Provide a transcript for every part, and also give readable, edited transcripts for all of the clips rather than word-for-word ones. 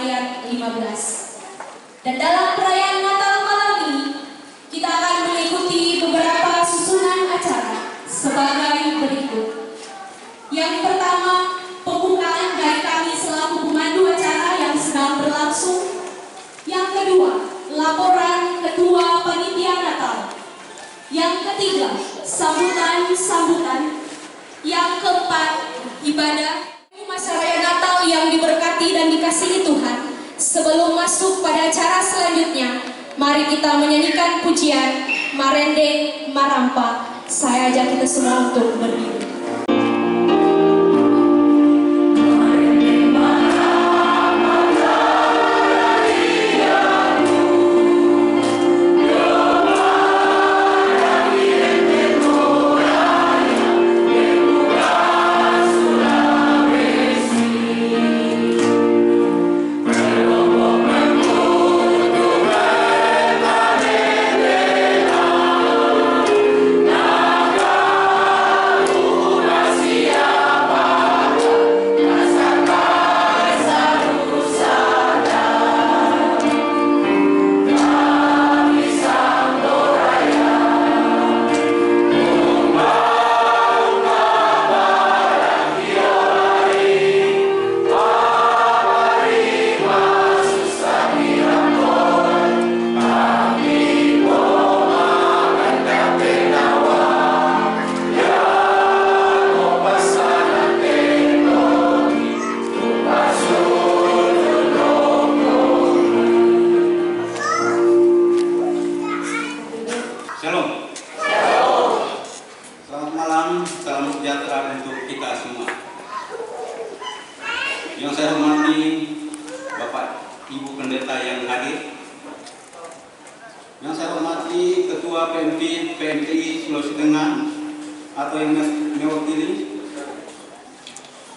ayat 15. Dan dalam perayaan Natal malam ini, kita akan mengikuti beberapa susunan acara sebagai berikut. Yang pertama, pembukaan dari kami selaku pemandu acara yang sedang berlangsung. Yang kedua, laporan Ketua Panitia Natal. Yang ketiga, sambutan-sambutan. Yang keempat, ibadah masa raya Natal yang diberkati dan dikasihi Tuhan. Sebelum masuk pada acara selanjutnya, mari kita menyanyikan pujian Marende Marampa. Saya ajak kita semua untuk berdiri. Yang saya hormati Bapak Ibu Pendeta yang hadir, yang saya hormati Ketua PMPI Sulawesi Tengah atau yang mewakili,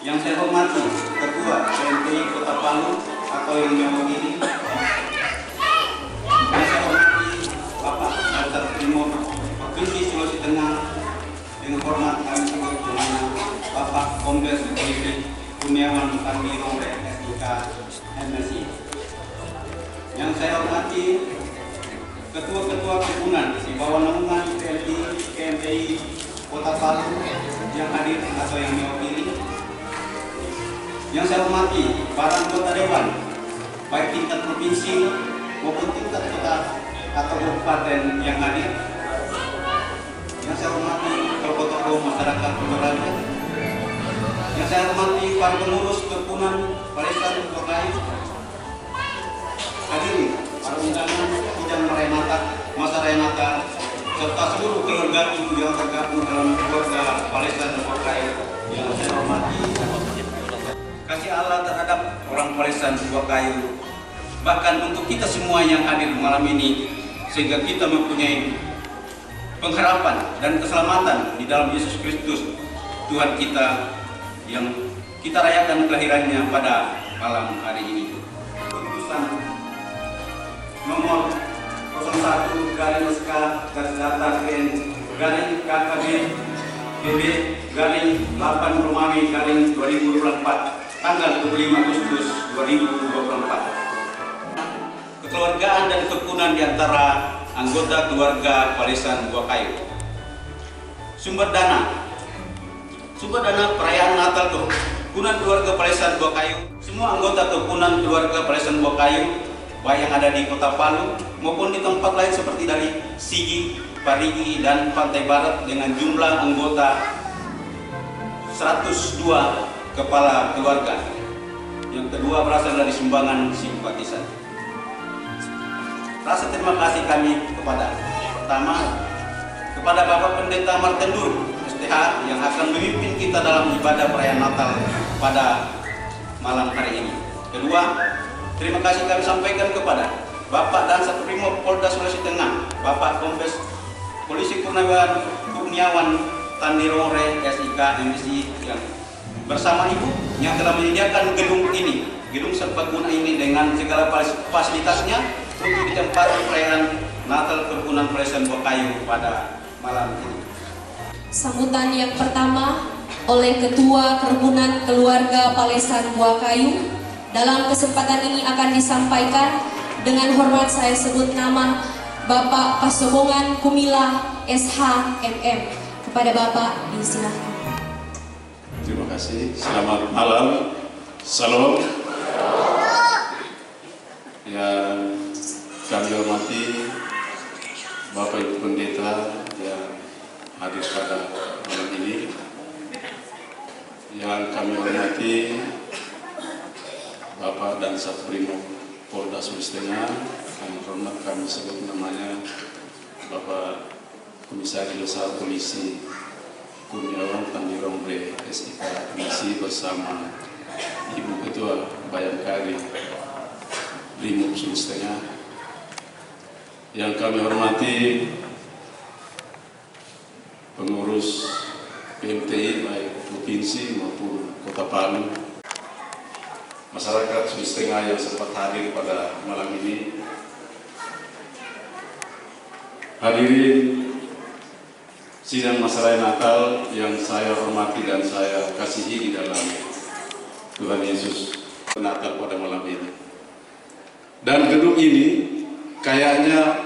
yang saya hormati Ketua PMPI Kota Palu atau yang mewakili, yang saya hormati Bapak Dr. Timur Provinsi Sulawesi Tengah, dengan hormat kami sebut dengan Bapak Kombes Polisi Kurniawan Tandiro SIK MSI. Yang saya hormati Ketua-Ketua Kumpulan di bawah naungan PLI, KMPI Kota Palu yang hadir atau yang mewakili. Yang saya hormati para anggota Dewan, baik tingkat provinsi maupun tingkat kota atau kabupaten yang hadir. Yang saya hormati tokoh-tokoh masyarakat Toraja. Yang saya hormati para pengurus Kepunan Palesan Bokai, hadirin para undangan sidang Raya Natal, masa Raya Natal, serta seluruh keluarga yang tergabung dalam keluarga Palesan Bokai yang saya hormati. Kasih Allah terhadap orang Palesan Bokai, bahkan untuk kita semua yang hadir malam ini, sehingga kita mempunyai pengharapan dan keselamatan di dalam Yesus Kristus Tuhan kita yang kita rayakan kelahirannya pada malam hari ini. Keputusan nomor 01 garing SK garis data garing KKB BB garing 8 Romawi garing 2024 tanggal 25 Agustus 2024. Kekeluargaan dan kerukunan di antara anggota keluarga Palesan Buakayu. Sumber dana perayaan Natal kerukunan keluarga Palesan Buakayu. Semua anggota kerukunan keluarga Palesan Buakayu, baik yang ada di Kota Palu maupun di tempat lain seperti dari Sigi, Parigi, dan Pantai Barat dengan jumlah anggota 102 kepala keluarga. Yang kedua berasal dari sumbangan simpatisan. Rasa terima kasih kami pertama kepada Bapak Pendeta Martendur STH yang akan memimpin kita dalam ibadah perayaan Natal pada malam hari ini. Kedua, terima kasih kami sampaikan kepada Bapak dan Satrimo Polda Sulawesi Tengah, Bapak Kombes Polisi Kurniawan Tandiro SIK MSI yang bersama Ibu yang telah menyediakan gedung ini, gedung serbaguna ini dengan segala fasilitasnya untuk ditempati perayaan Natal kerukunan Palesan Buakayu pada malam ini. Sambutan yang pertama oleh Ketua Kerukunan Keluarga Palesan Buakayu, Dalam kesempatan ini akan disampaikan dengan hormat saya sebut nama Bapak Pasobongan Kumila SH.MM. Kepada Bapak disilahkan. Terima kasih. Selamat malam. Salam. Yang kami hormati Bapak Ibu Pendeta yang hadir pada malam ini. Yang kami hormati Bapak dan Satbrimob Polda Sulawesi Tengah, kami hormat, kami sebut namanya Bapak Komisaris Besar Polisi Kurniawan Tandirombre SIK Komisi bersama Ibu Ketua Bayangkari Brimob Sulawesi Tengah. Yang kami hormati pengurus PMTI baik provinsi maupun Kota Palu, masyarakat Sulawesi Tengah yang sempat hadir pada malam ini, hadirin sidang Masalah Natal yang saya hormati dan saya kasihi di dalam Tuhan Yesus Natal pada malam ini. Dan gedung ini kayaknya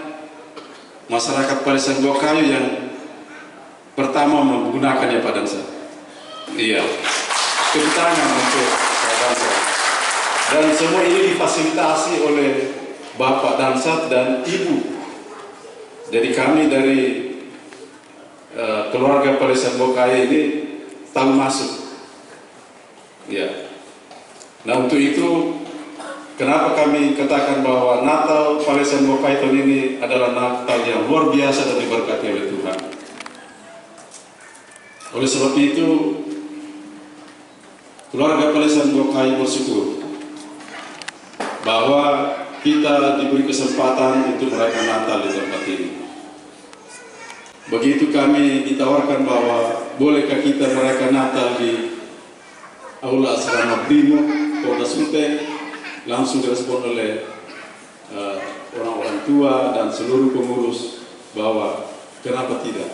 masyarakat Palisan Bokayu yang pertama menggunakannya Pak Dansa. Iya, tepuk tangan untuk Pak Dansa. Dan semua ini difasilitasi oleh Bapak Dansat dan Ibu. Jadi kami dari keluarga Palisan Bokayu ini tahu masuk. Ya. Nah, untuk itu kenapa kami katakan bahwa Natal Palisan Bokayu tahun ini adalah Natal yang luar biasa dan diberkati oleh Tuhan. Oleh sebab itu keluarga Palisan Bokayu bersyukur bahwa kita diberi kesempatan untuk merayakan Natal di tempat ini. Begitu kami ditawarkan bahwa bolehkah kita merayakan Natal di Aula Asrama Brimob Polda Sulteng, langsung direspon oleh orang-orang tua dan seluruh pengurus bahwa kenapa tidak?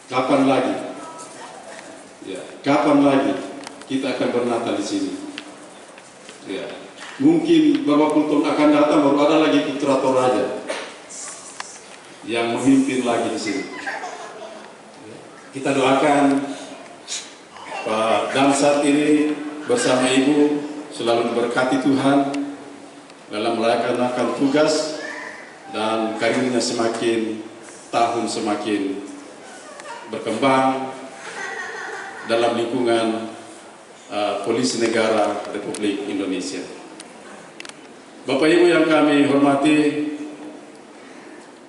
Kapan lagi? Ya, kapan lagi kita akan bernatal di sini? Ya, mungkin beberapa puluh tahun akan datang baru ada lagi putra Toraja yang memimpin lagi di sini. Kita doakan Pak Dansat ini bersama Ibu selalu diberkati Tuhan dalam melaksanakan tugas dan karirnya semakin tahun semakin berkembang dalam lingkungan Polisi Negara Republik Indonesia. Bapak Ibu yang kami hormati,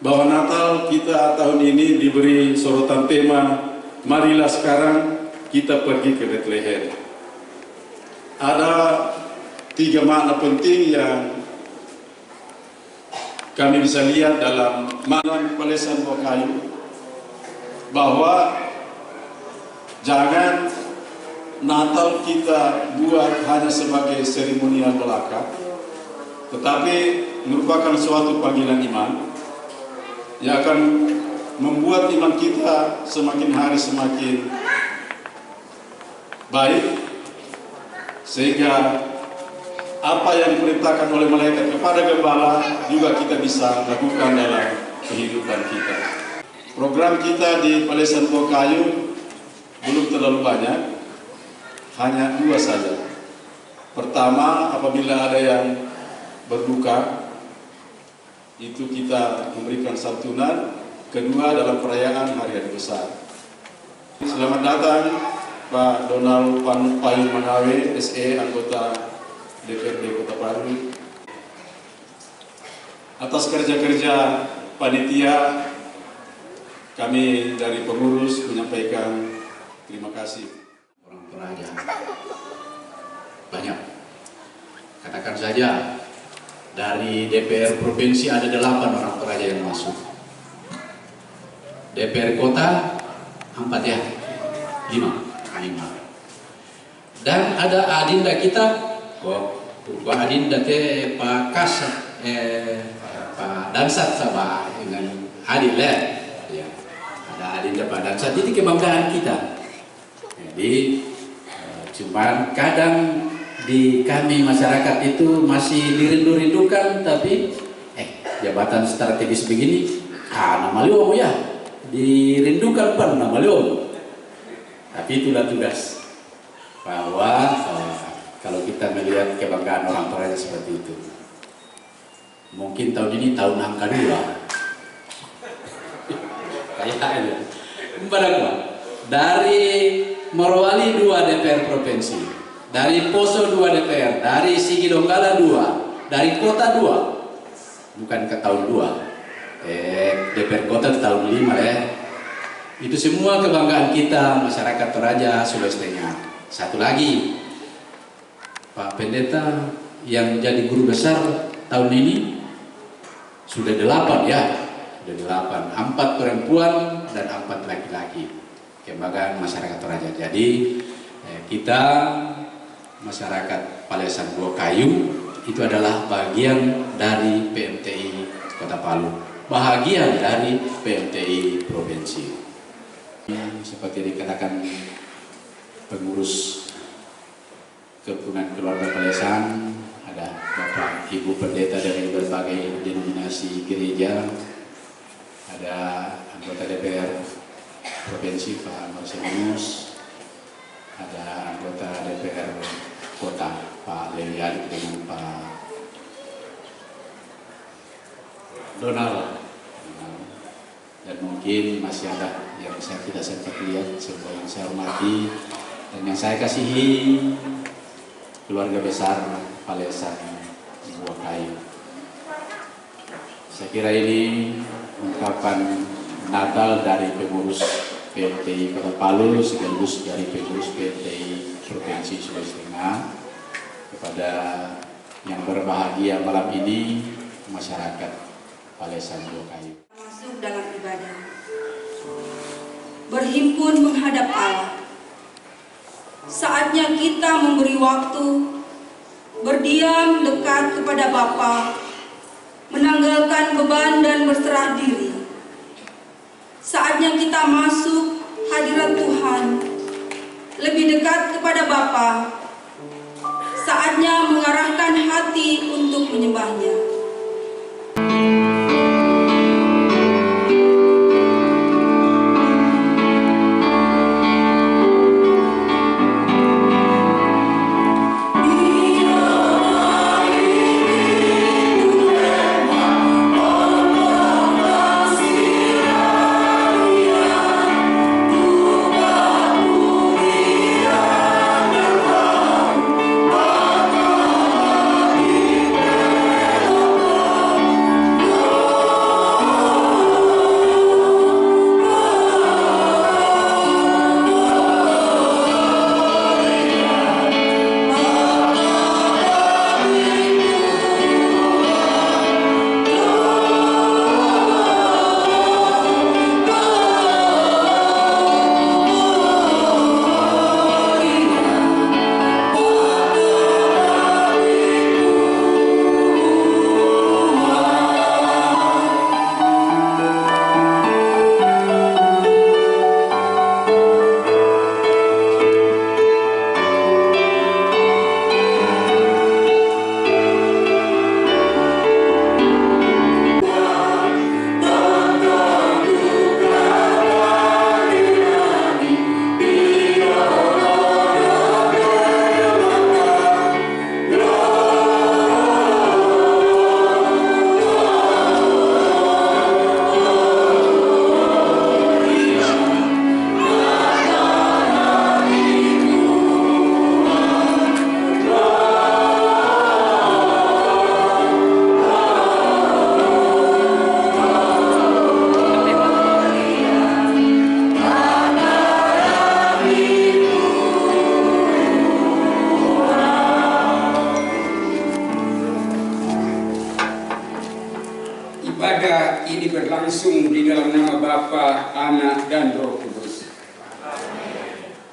bahwa Natal kita tahun ini diberi sorotan tema marilah sekarang kita pergi ke Bethlehem. Ada 3 makna penting yang kami bisa lihat dalam makna Palisan Bokayu, bahwa jangan Natal kita buat hanya sebagai seremonial belaka, tetapi merupakan suatu panggilan iman yang akan membuat iman kita semakin hari semakin baik, sehingga apa yang diperintahkan oleh malaikat kepada gembala juga kita bisa lakukan dalam kehidupan kita. Program kita di Palisan Bokayu belum terlalu banyak, hanya 2 saja. Pertama, apabila ada yang berduka, itu kita memberikan santunan. Kedua, dalam perayaan hari-hari besar. Selamat datang Pak Donald Payung Manawe, SE, anggota DPRD Kota Palu. Atas kerja-kerja panitia, kami dari pengurus menyampaikan terima kasih. Orang Toraja banyak. Katakan saja dari DPR provinsi ada 8 orang Toraja yang masuk. DPR kota 4 ya, 5. Dan ada adinda kita, Pak adinda te Pak Kasat, Pak Dansat sama dengan adil ya. Ada adinda Pak Dansat, jadi kebanggaan kita. Jadi cuman kadang di kami masyarakat itu masih dirindu-rindukan, tapi jabatan strategis begini, nama Liomo ya, dirindukan pan nama Liomo. Tapi itulah tugas, bahwa kalau kita melihat kebanggaan orang Toraja seperti itu, mungkin tahun ini tahun angka 2. Kayaknya, dari Morowali 2 DPR Provinsi, dari Poso 2 DPR, dari Sigi Donggala 2, dari Kota 2, bukan ke tahun 2, DPR Kota tahun 5 ya. Itu semua kebanggaan kita masyarakat Toraja, Sulawesi Tengah. Satu lagi, Pak Pendeta yang jadi guru besar tahun ini sudah 8 ya, sudah 8, 4 perempuan dan 4 laki-laki. Kebanggaan masyarakat Toraja. Jadi kita masyarakat Palesan Buah Kayu itu adalah bagian dari PMTI Kota Palu, bahagian dari PMTI Provinsi. Seperti dikatakan pengurus kerukunan keluarga Palesan, ada Bapak Ibu Pendeta dari berbagai denominasi gereja, ada anggota DPR Provinsi Pak Marcelinus, ada anggota DPR Kota Pak Lewiadi dengan Pak Donald, dan mungkin masih ada yang saya tidak sempat lihat, semua yang saya hormati dan yang saya kasihi, keluarga besar Palesan Buah Kayu. Saya kira ini ungkapan Natal dari pengurus PMTI Kota Palu sekaligus dari pengurus PMTI Provinsi Sulawesi Tengah kepada yang berbahagia malam ini, masyarakat Palesan Buah Kayu. Masuk dalam ibadah, berhimpun menghadap Allah. Saatnya kita memberi waktu, berdiam dekat kepada Bapa, menanggalkan beban dan berserah diri. Saatnya kita masuk hadirat Tuhan, lebih dekat kepada Bapa. Saatnya mengarahkan hati untuk menyembahnya. Ibadah ini berlangsung di dalam nama Bapa, Anak, dan Roh Kudus.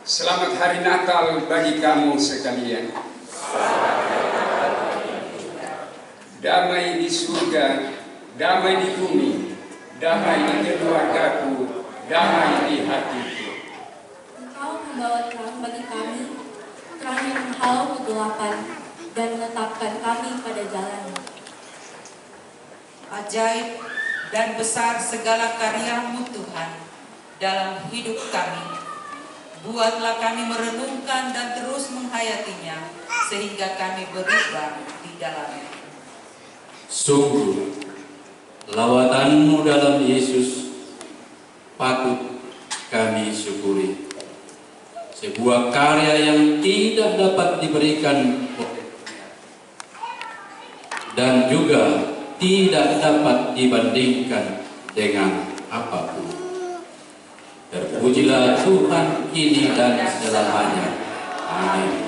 Selamat Hari Natal bagi kamu sekalian. Damai di surga, damai di bumi, damai di keluargaku, damai di hatiku. Engkau membawa terang bagi kami, Terangi menghalau kegelapan dan menetapkan kami pada jalan-Mu. Ajaib dan besar segala karya-Mu Tuhan dalam hidup kami. Buatlah kami merenungkan dan terus menghayatinya sehingga kami berubah di dalamnya. Sungguh, lawatan-Mu dalam Yesus patut kami syukuri. Sebuah karya yang tidak dapat diberikan dan juga tidak dapat dibandingkan dengan apapun. Terpujilah Tuhan kini dan selamanya. Amin.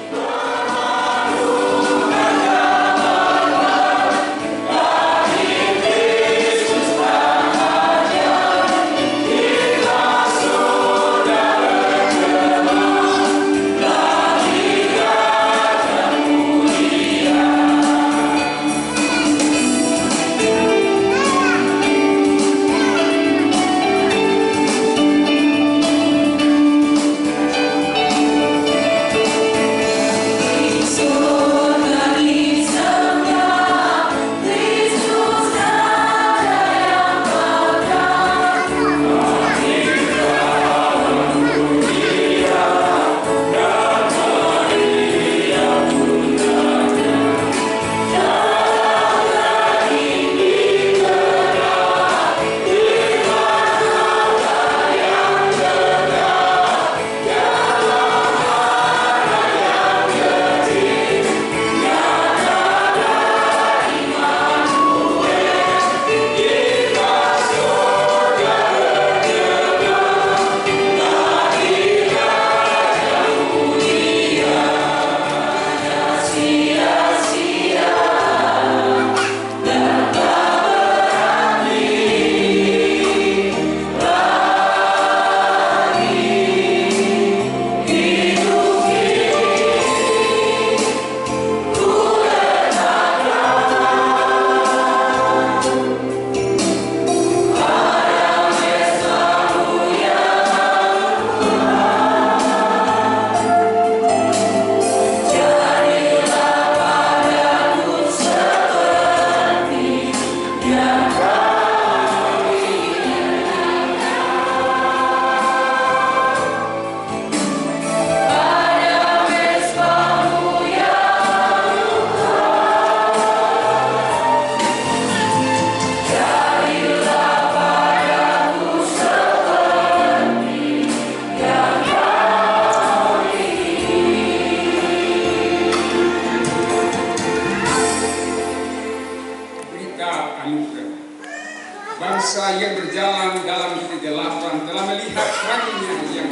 Bangsa yang berjalan dalam kegelapan telah melihat terangnya yang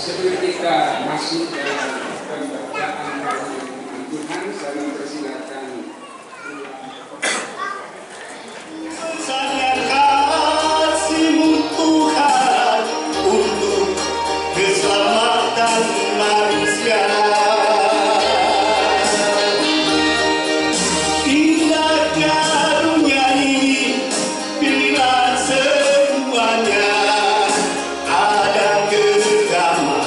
Sebelum kita masuk dalam pembacaan firman Tuhan, saya mempersilakan Sangat kasih-Mu Tuhan untuk keselamatan manusia. Indah karunia ini bila semuanya ada kedamaian.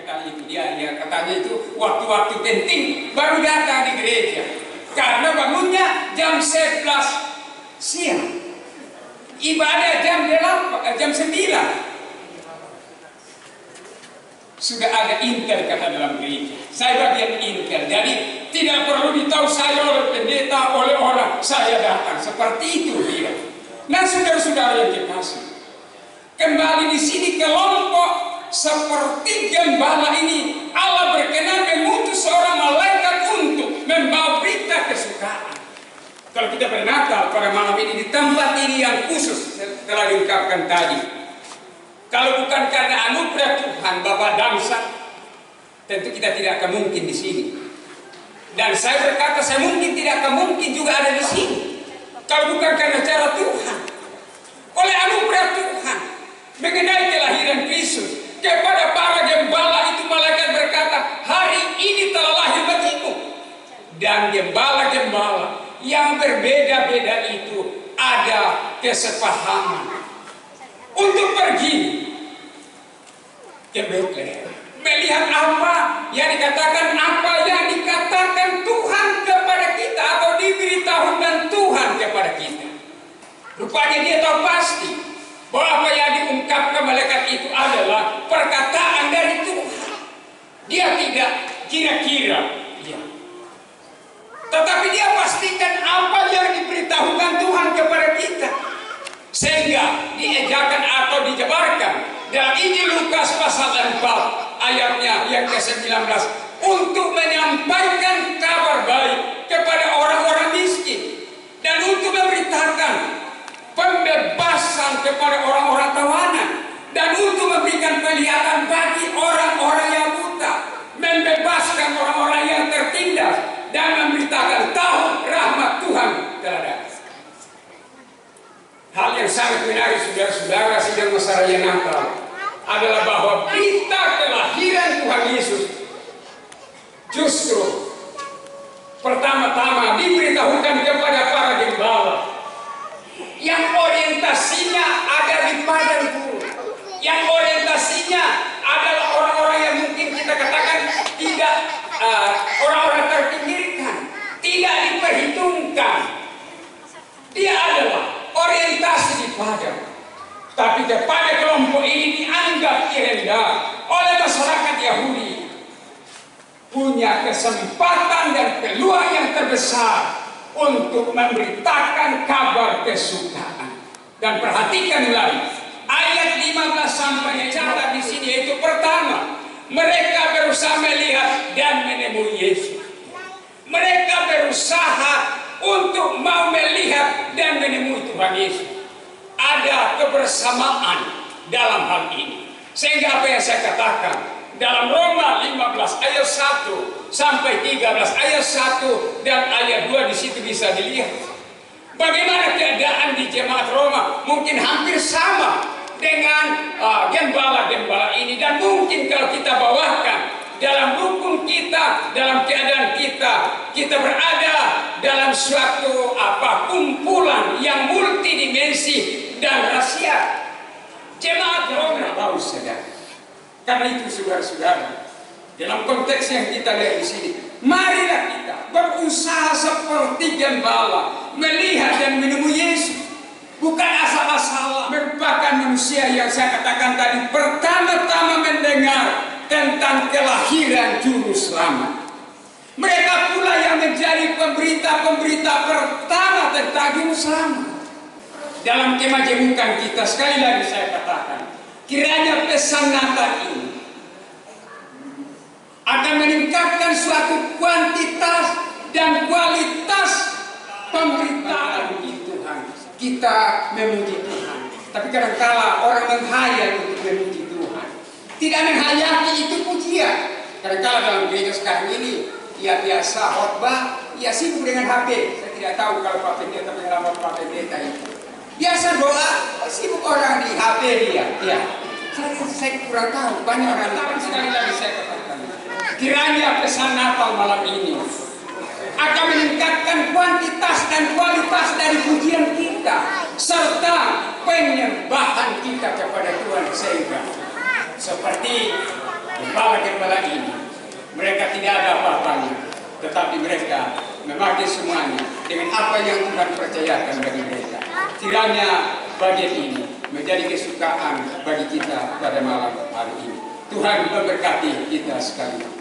kata itu dia katanya itu waktu-waktu penting baru datang di gereja karena bangunnya jam 11 siang, ibadah jam 9. Sudah ada intel kata dalam gereja. Saya bagian intel, jadi tidak perlu ditahu saya oleh pendeta, oleh orang, saya datang. Seperti itu dia. Nah saudara-saudara yang dikasih, kembali di sini kelompok seperti gembala ini, Allah berkenan mengutus seorang malaikat untuk membawa berita kesukaan. Kalau kita bernatal pada malam ini di tempat ini yang khusus telah diungkapkan tadi, kalau bukan karena anugerah Tuhan Bapak Damsat, tentu kita tidak akan mungkin di sini. Dan saya berkata saya mungkin tidak akan mungkin juga ada di sini kalau bukan karena cara Tuhan. Oleh anugerah Tuhan mengenai kelahiran Kristus kepada para gembala itu, malaikat berkata, hari ini telah lahir bagimu. Dan gembala-gembala yang berbeda-beda itu ada kesepahaman untuk pergi ke Bethlehem, melihat apa yang dikatakan Tuhan kepada kita atau diberitahukan Tuhan kepada kita. Rupanya dia tahu pasti bahwa apa yang diungkapkan malaikat itu adalah perkataan dari Tuhan. Dia tidak kira-kira, tetapi dia pastikan apa yang diberitahukan Tuhan kepada kita. Sehingga diejakan atau dijabarkan dalam Injil Lukas pasal 4 ayatnya yang ke-19 untuk menyampaikan kabar baik kepada orang-orang miskin dan untuk memberitakan pembebasan kepada orang-orang tawanan dan untuk memberikan penglihatan bagi orang-orang yang buta, membebaskan orang-orang yang tertindas dan memberitakan tahun rahmat Tuhan telah datang. Hal yang sangat menarik saudara-saudara sidang masa raya Natal adalah bahwa berita kelahiran Tuhan Yesus justru pertama-tama diberitahukan kepada para gembala yang orientasinya ada di padang gurun, yang orientasinya adalah orang-orang yang mungkin kita katakan tidak orang-orang terpinggirkan, tidak diperhitungkan. Dia adalah orientasi di padang, tapi kepada kelompok ini dianggap rendah oleh masyarakat Yahudi. Punya kesempatan dan peluang yang terbesar untuk memberitakan kabar kesukaan. Dan perhatikan lagi ayat 15 sampai cara di sini, yaitu pertama, mereka berusaha melihat dan menemui Yesus. Mereka berusaha untuk mau melihat dan menemui Tuhan Yesus. Ada kebersamaan dalam hal ini. Sehingga apa yang saya katakan dalam Roma 15 ayat 1 sampai 13 ayat 1 dan ayat 2 di situ bisa dilihat bagaimana keadaan di jemaat Roma mungkin hampir sama dengan gembala-gembala ini, dan mungkin kalau kita bawakan dalam rukun kita, dalam keadaan kita berada dalam suatu kumpulan yang multidimensi dan rahasia. Jemaat Roma tahu saudara. Karena itu saudara-saudara, dalam konteks yang kita lihat di sini, marilah kita berusaha seperti gembala melihat dan menemui Yesus. Bukan asal-asalan, merupakan manusia yang saya katakan tadi pertama-tama mendengar tentang kelahiran Juru Selamat. Mereka pula yang menjadi pemberita-pemberita pertama tentang Juru Selamat. Dalam kemajemukan kita, sekali lagi saya katakan, kiranya pesan Natal ini akan meningkatkan suatu kuantitas dan kualitas pemberitaan di Tuhan. Kita memuji Tuhan, tapi kadang-kala orang menghayal untuk memuji Tuhan, tidak menghayati itu pujian. Kadang-kala dalam gereja sekarang ini, ya biasa khotbah, ya sibuk dengan HP. Saya tidak tahu kalau Pak Pendeta pengalaman Pak Pendeta itu. Biasa doa, sibuk orang di HP dia. Ya, saya kurang tahu, banyak orang lain. Sekali lagi saya katakan, kiranya pesan Natal malam ini akan meningkatkan kuantitas dan kualitas dari pujian kita serta penyembahan kita kepada Tuhan, sehingga seperti gembala tetapi mereka memakai semuanya dengan apa yang Tuhan percayakan bagi mereka. Kiranya bagian ini menjadi kesukaan bagi kita pada malam hari ini. Tuhan memberkati kita sekalian.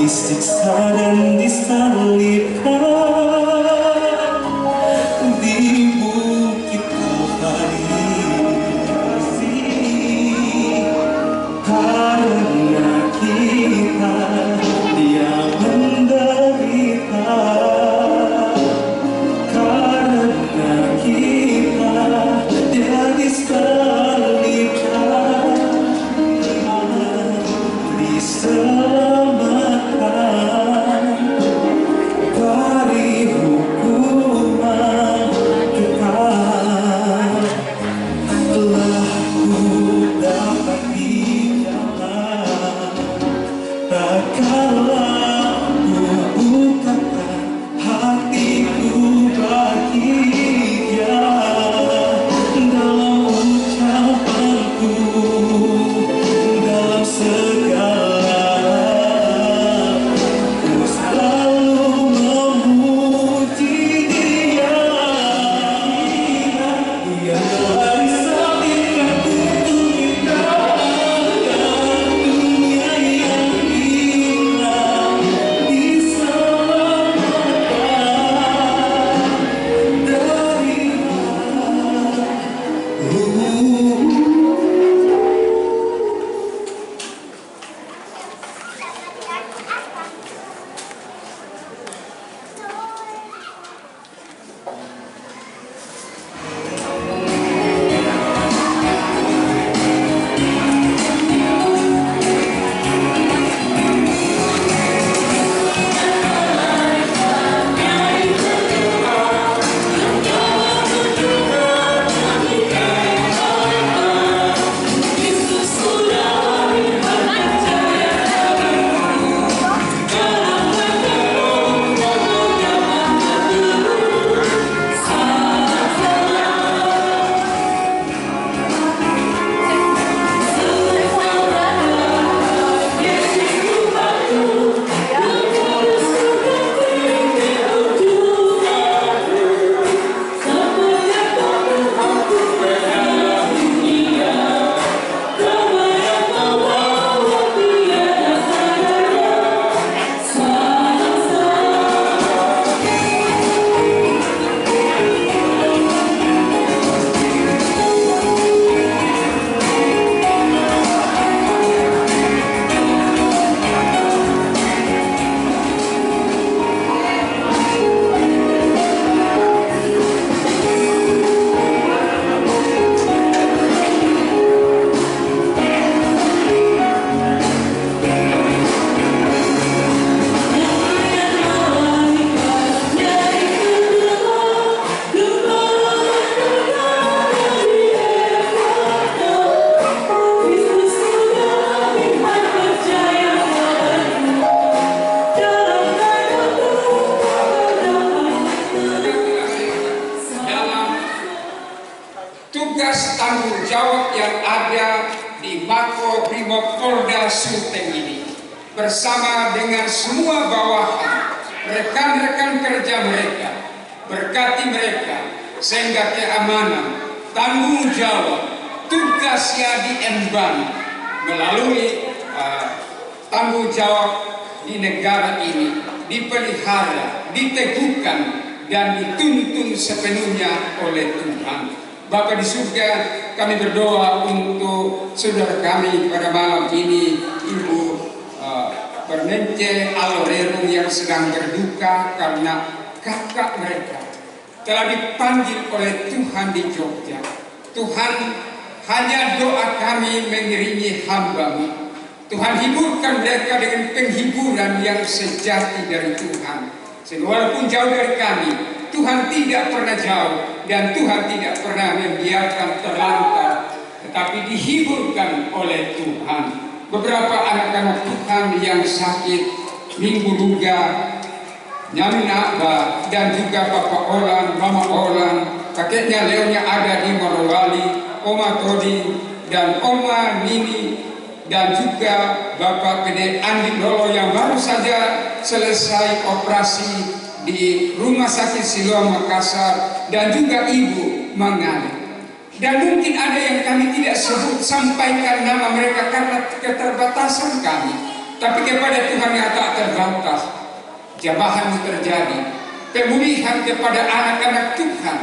Disiksa dan disalibkan Sulteng ini bersama dengan semua bawahan, rekan-rekan kerja mereka, berkati mereka sehingga keamanan, tanggung jawab, tugas yang diemban melalui tanggung jawab di negara ini dipelihara, diteguhkan dan dituntun sepenuhnya oleh Tuhan. Bapa di surga, kami berdoa untuk saudara kami pada malam ini, Ibu Bernence Alorero yang sedang berduka karena kakak mereka telah dipanggil oleh Tuhan di Jogja. Tuhan, hanya doa kami mengiringi hamba-Mu. Tuhan, hiburkan mereka dengan penghiburan yang sejati dari Tuhan. Sehingga walaupun jauh dari kami, Tuhan tidak pernah jauh dan Tuhan tidak pernah membiarkan terlantar, tetapi dihiburkan oleh Tuhan. Beberapa anak-anak Tuhan yang sakit, Minggu Ruga, Nyamin Abba, dan juga Bapak Olan, Mama Olan, kakeknya Leonya ada di Morowali, Oma Todi, dan Oma Nini, dan juga Bapak Gede Andi Dolo yang baru saja selesai operasi di Rumah Sakit Siloam Makassar, dan juga Ibu Mangani. Dan mungkin ada yang kami tidak sebut, sampaikan nama mereka karena keterbatasan kami. Tapi kepada Tuhan yang tak terbatas, jabahan terjadi. Pemulihan kepada anak-anak Tuhan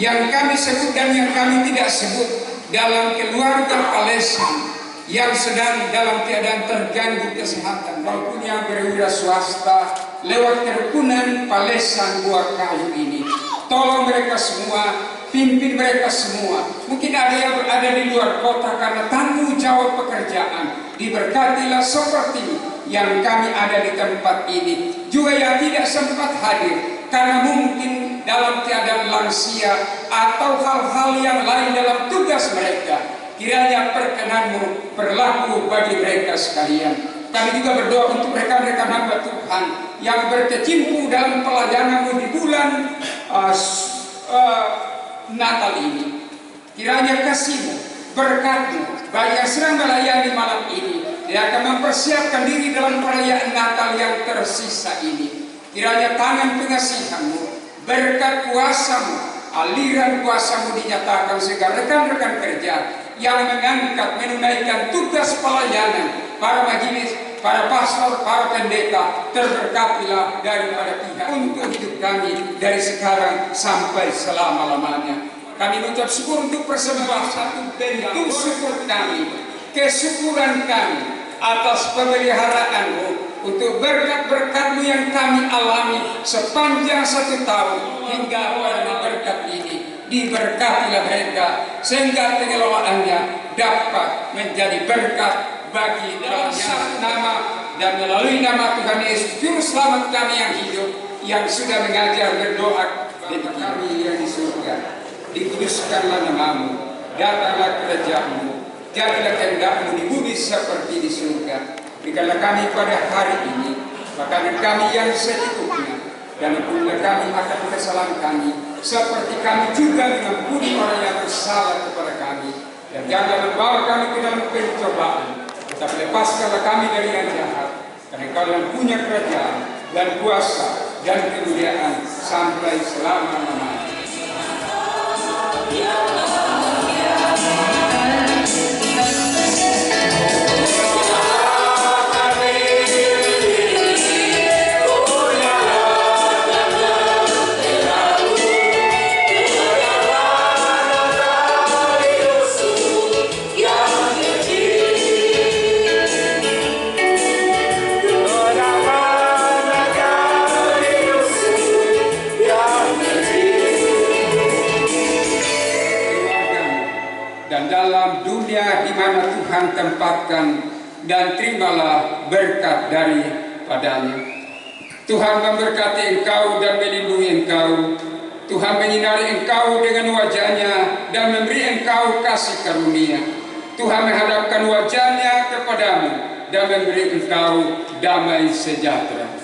yang kami sebut dan yang kami tidak sebut dalam keluarga Palesan yang sedang dalam keadaan terganggu kesehatan, walaupun yang berwira swasta lewat kerukunan Palesan Buah Kayu ini. Tolong mereka semua, pimpin mereka semua. Mungkin ada yang berada di luar kota karena tanggung jawab pekerjaan. Diberkatilah seperti yang kami ada di tempat ini. Juga yang tidak sempat hadir karena mungkin dalam keadaan lansia atau hal-hal yang lain dalam tugas mereka. Kiranya perkenan-Mu berlaku bagi mereka sekalian. Kami juga berdoa untuk rekan-rekan hamba Tuhan yang berkecimpung dalam pelayanan-Mu di bulan Natal ini. Kiranya kasih-Mu, berkat-Mu bagi yang sedang melayani malam ini, yang akan mempersiapkan diri dalam perayaan Natal yang tersisa ini. Kiranya tangan pengasihan-Mu, berkat kuasa-Mu, aliran kuasa-Mu dinyatakan sehingga rekan-rekan kerja yang mengangkat menunaikan tugas pelayanan, para majelis, para pastor, para pendeta, terberkatilah daripada pihak untuk hidup kami dari sekarang sampai selama-lamanya. Kami mengucap syukur untuk persembahan satu bentuk syukur kami, kesyukuran kami atas pemeliharaan-Mu, untuk berkat-berkat-Mu yang kami alami sepanjang 1 tahun hingga pada berkat ini. Diberkatilah mereka sehingga pengelolaannya dapat menjadi berkat bagi dalam nama dan melalui nama Tuhan Yesus Juru Selamat kami yang hidup, yang sudah mengajar berdoa bagi kami yang di surga. Dikuduskanlah nama-Mu, datanglah kerajaan-Mu, jadilah kehendak-Mu di bumi seperti di surga. Berikanlah kami pada hari ini makanan kami yang secukupnya, dan ampunilah kami akan kesalahan kami, seperti kami juga mengampuni orang yang bersalah kepada kami. Dan janganlah membawa kami ke dalam pencobaan, tetapi lepaskanlah kami dari yang jahat. Karena Engkau yang punya kerajaan dan kuasa dan kemuliaan sampai selama-lamanya. Di mana Tuhan tempatkan, dan terimalah berkat daripadanya. Tuhan memberkati engkau dan melindungi engkau. Tuhan menyinari engkau dengan wajah-Nya dan memberi engkau kasih karunia. Tuhan menghadapkan wajah-Nya kepadamu dan memberi engkau damai sejahtera.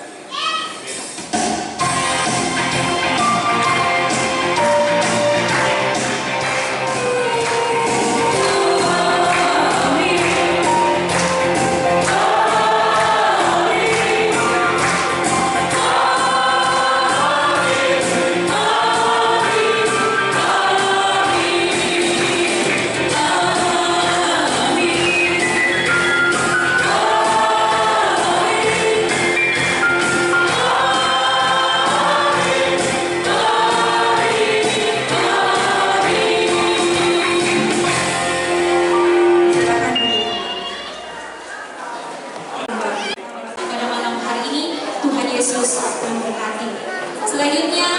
Selanjutnya,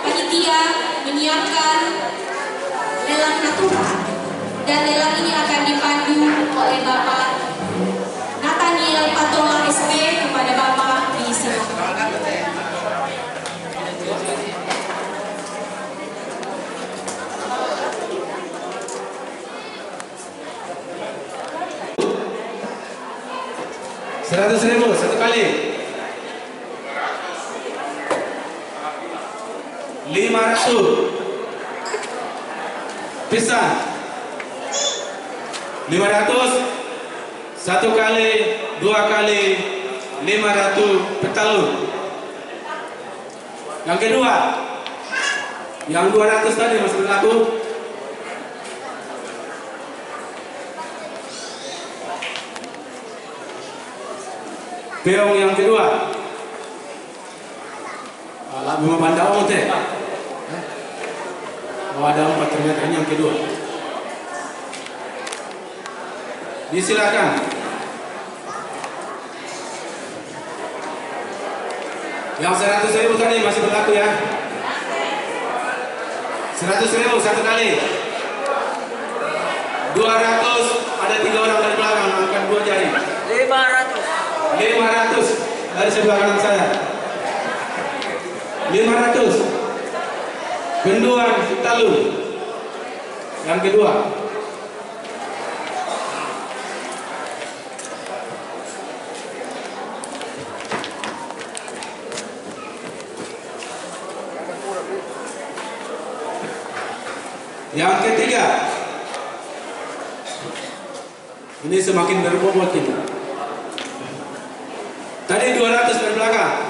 panitia menyiapkan lelang natura dan lelang ini akan dipandu oleh Bapak Nathaniel Patola SP. Kepada Bapak disilakan. Rp100.000 satu kali. 500 pisang. 500 satu kali, 2 kali, 500 petalur. Yang kedua, yang 200 tadi masih berlaku. Peong yang kedua, lagu memandang teh. Oh, ada 4 ternyata ini yang kedua. Disilakan. Yang 100.000 tadi masih berlaku ya. 100.000 satu kali. 200 ada 3 orang dari belakang angkat 2 jari. 500 dari sebelah kanan saya. 500 benduan talun. Yang kedua. Yang ketiga. Ini semakin berbobot ini. Tadi 200 dari belakang.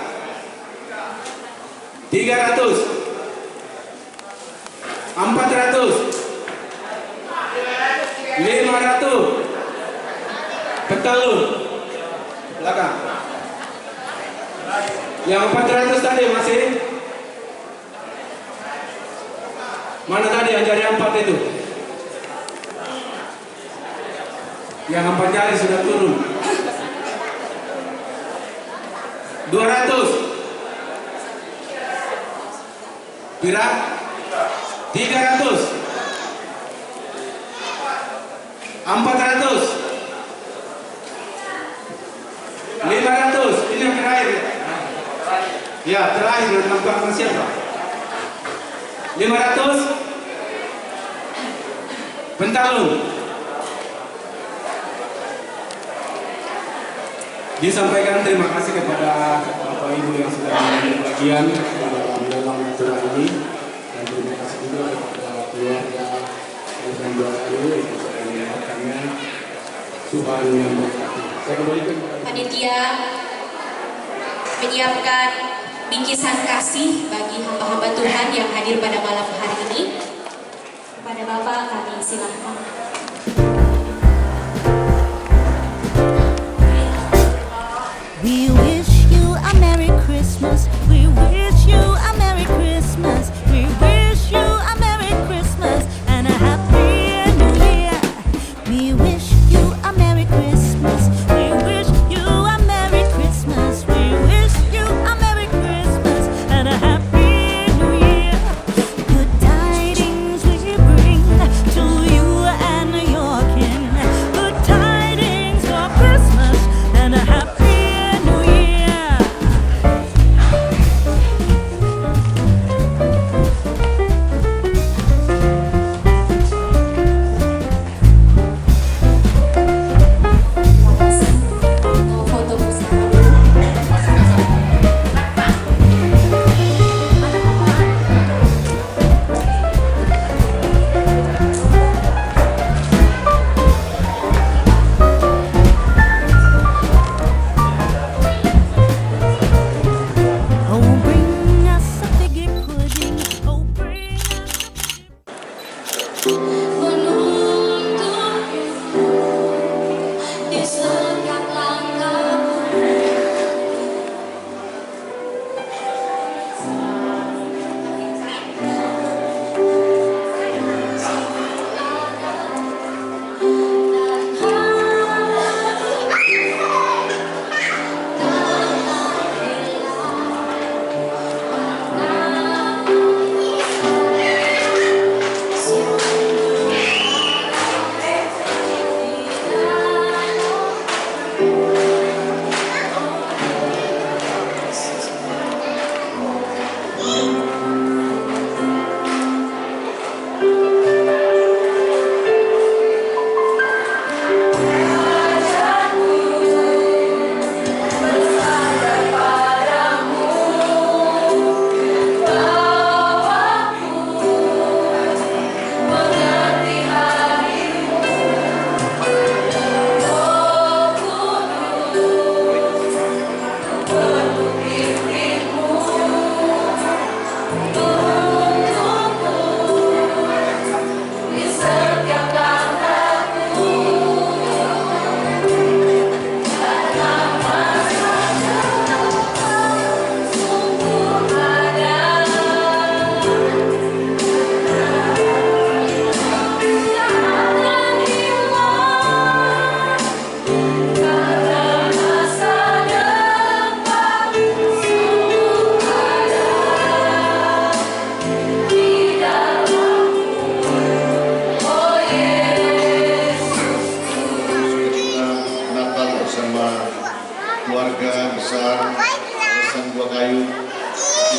300. 400. 500. Petalun. Belakang. Yang 400 tadi masih. Mana tadi yang jari 4 itu? Yang 4 jari sudah turun. 200. Pira? 300. 400. 500. Ini yang terakhir. Ya, terakhir nampaknya siapa? 500. Pentalun. Disampaikan terima kasih kepada Bapak Ibu yang sudah mengambil bagian dalam lelang natura ini, dan terima kasih juga kepada keluarga dan doa-doa yang sudah menyampaikannya. Tuhan yang berkati. Saya kembalikan kepada Panitia menyiapkan bingkisan kasih bagi hamba-hamba Tuhan yang hadir pada malam hari ini. Kepada Bapak kami silakan. We wish you a Merry Christmas. We wish you a Merry Christmas. We wish you a Merry Christmas and a Happy New Year. We wish you a Merry Christmas. We wish you a Merry Christmas. We wish you a Merry Christmas and a Happy New Year. Good tidings we bring to you and your kin. Good tidings for Christmas and a Happy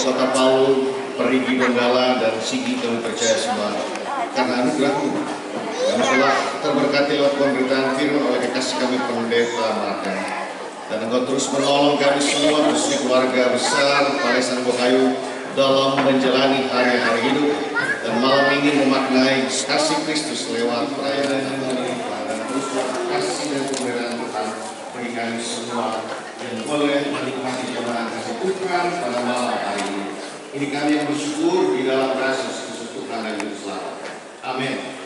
Kota Palu, Perigi Donggala, dan Sigi kami percaya semua karena anugerah-Mu. Kami telah terberkati lewat pemberitaan firman oleh kekasih kami Pendeta Martin. Dan Engkau terus menolong kami semua, khususnya keluarga besar Palesan Bokayu dalam menjalani hari-hari hidup dan malam ini memaknai kasih Kristus lewat perayaan yang melimpah dan terus kasih dan pemberitaan Tuhan bagi kami semua yang boleh menikmati jemaat kasih Tuhan pada malam hari ini. Ini kami yang bersyukur di dalam Yesus Kristus Tuhan dan Juru Selamat. Amin.